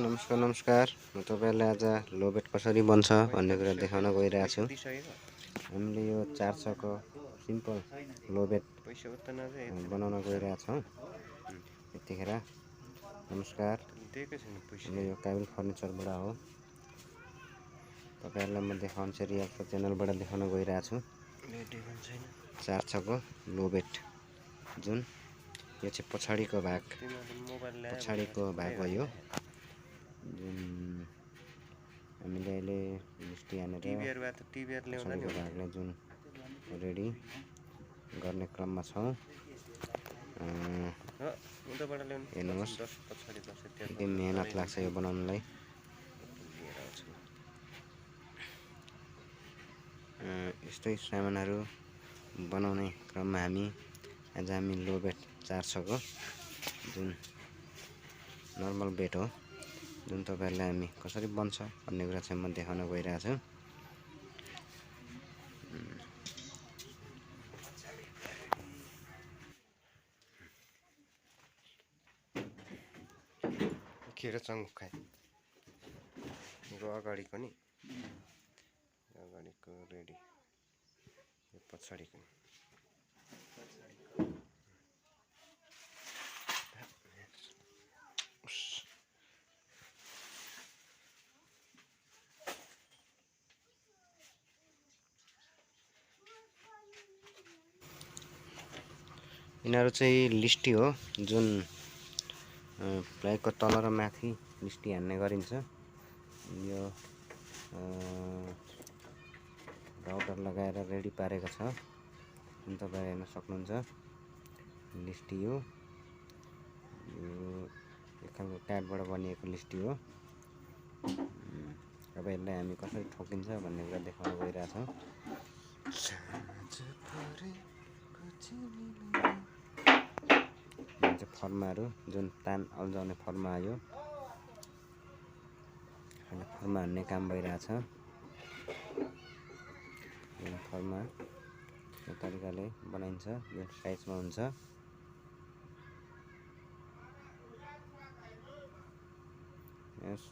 नमस्कार म तपाईहरुलाई आज लोबेट कसरी बन्छ भन्ने कुरा देखाउन गइरहेको छु। हामीले यो 400 को सिम्पल लोबेट बनाउन गइरहेका छौं। यतिखेर नमस्कार, यो काबिल फर्निचरबाट हो। तपाईहरुलाई म देखाउँछु रियाक्ट च्यानलबाट देखाउन गइरहेको छु। 400 को लोबेट जुन यो चाहिँ पछाडीको भाग हो। यो जुन हामीले अहिले मिस्टी हानेर पछाडीको भागले जुन रेडी गर्ने क्रममा छौं। हेर्नुहोस्, यति मेहनत लाग्छ यो बनाउनलाई। यस्तै सामानहरु बनाउने क्रममा आज हामी लोबेट 400 को जुन नर्मल बेड हो, जुन तपाईहरुलाई हामी कसरी बन्छ भन्ने कुरा चाहिँ म देखाउन गइरहेको छु। खेर चङ्गु खाए यो अगाडिको नि, अगाडिको रेडी, यो पछाडीको यिनीहरु चाहिँ लिस्टी हो, जुन प्लाइको तल र माथि लिस्टी हान्ने गरिन्छ। यो राउटर लगाएर रेडी पारेको छ, जुन तपाईहरु हेर्न सक्नुहुन्छ। लिस्टी हो, यो एक खालको काठबाट बनिएको लिस्टी हो। अब यसलाई हामी कसरी ठोकिन्छ भन्ने कुरा देखाउन गइरहेछौँ। फर्माहरु जुन तान अल्झाउने फर्मा आयो, फर्मा हान्ने काम भइरहेछ। यो फर्मा यो तरिकाले बनाइन्छ, यो साइजमा हुन्छ। यस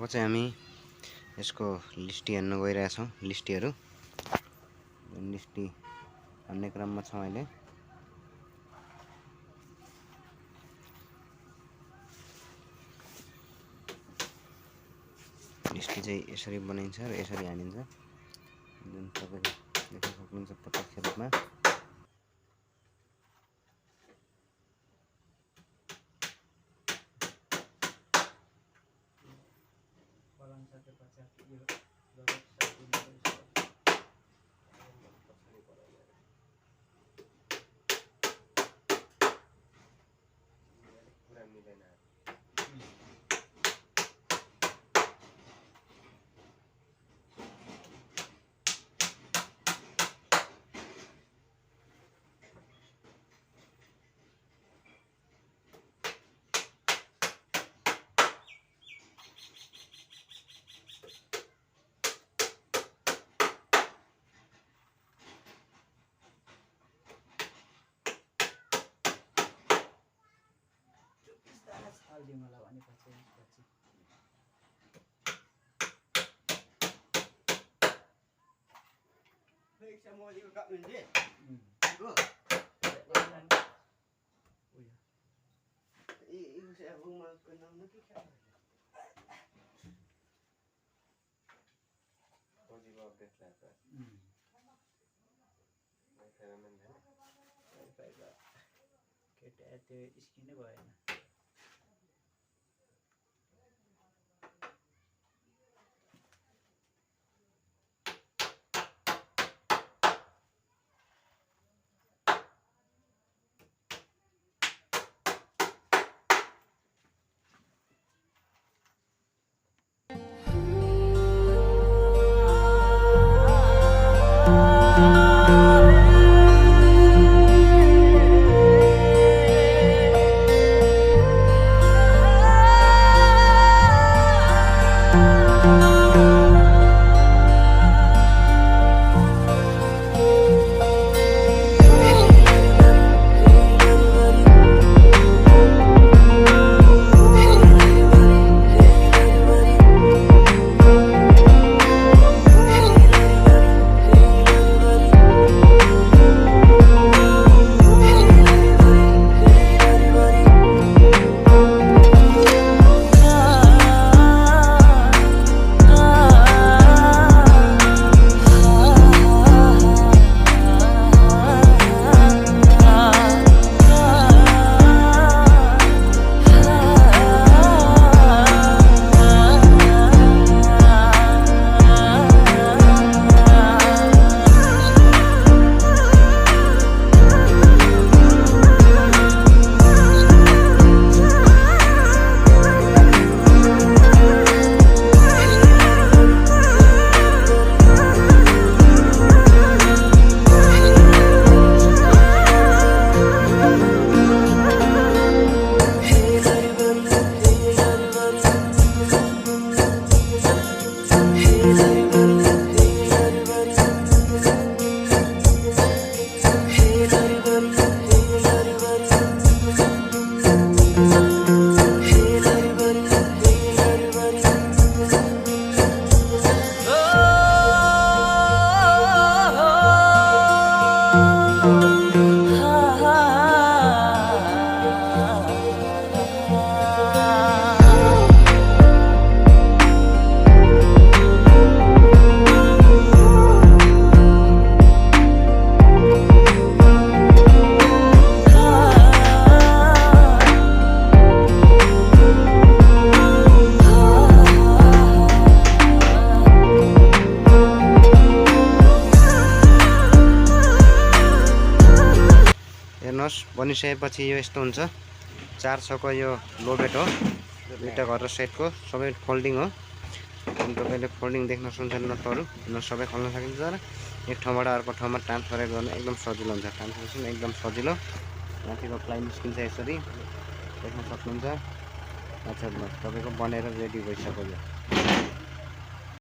अब चाहिँ हामी यसको लिस्टी हेर्न गइरहेछौँ। लिस्टीहरू लिस्टी अन्य क्रममा छौँ अहिले। लिस्टी चाहिँ यसरी बनाइन्छ र यसरी हानिन्छ, जुन तपाईँले देख्न सक्नुहुन्छ प्रत्यक्ष रूपमा। बनिसकेपछि यो यस्तो हुन्छ। 4 छको यो लोबेट हो, दुईटा गरेर सेटको सबै फोल्डिङ हो। अनि तपाईँले फोल्डिङ देख्न सक्नुहुन्छ। नटहरू सबै खोल्न सकिन्छ र एक ठाउँबाट अर्को ठाउँमा ट्रान्सफर गर्न एकदम सजिलो हुन्छ। ट्रान्सफरेसन एकदम सजिलो। माथिको प्लाइ निस्किन्छ, यसरी देख्न सक्नुहुन्छ। अच्छा, तपाईँको बनेर रेडी भइसक्यो।